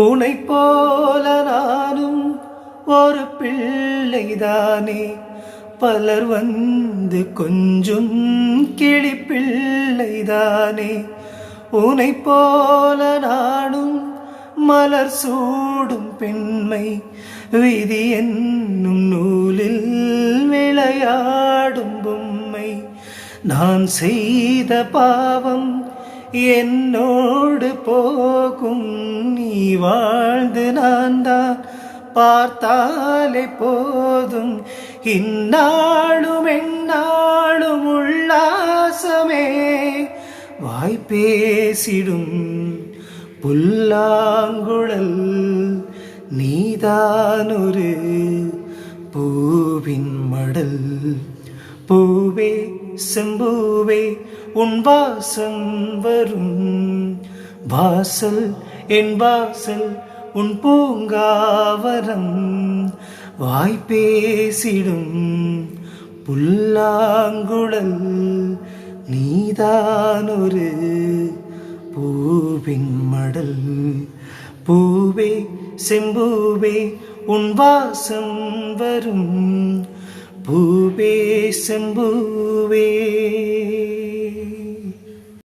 உனை போல நானும் ஒரு பிள்ளைதானே, பலர் வந்து கொஞ்சம் கிளி பிள்ளைதானே. உனை போல நானும் மலர் சூடும் பெண்மை, விதி என்னும் நூலில் விளையாடும் பொம்மை. நான் செய்த பாவம் என்னோடு போகும், நீ வாழ்ந்து நான் தான் பார்த்தாலே போதும். இந்நாளும் எந்நாளும் உல்லாசமே, வாய் பேசிடும் புல்லாங்குழல். நீதான் ஒரு பூவின் மடல். பூவே செம்பூவே உன் வாசம் வரும், வாசல் என் வாசல் உன் பூங்காவரம். வாய் பேசிடும் புல்லாங்குழல், நீதான் ஒரு பூவின் மடல். பூவே செம்பூவே உன் வாசம் வரும், பூவே செம்பூவே.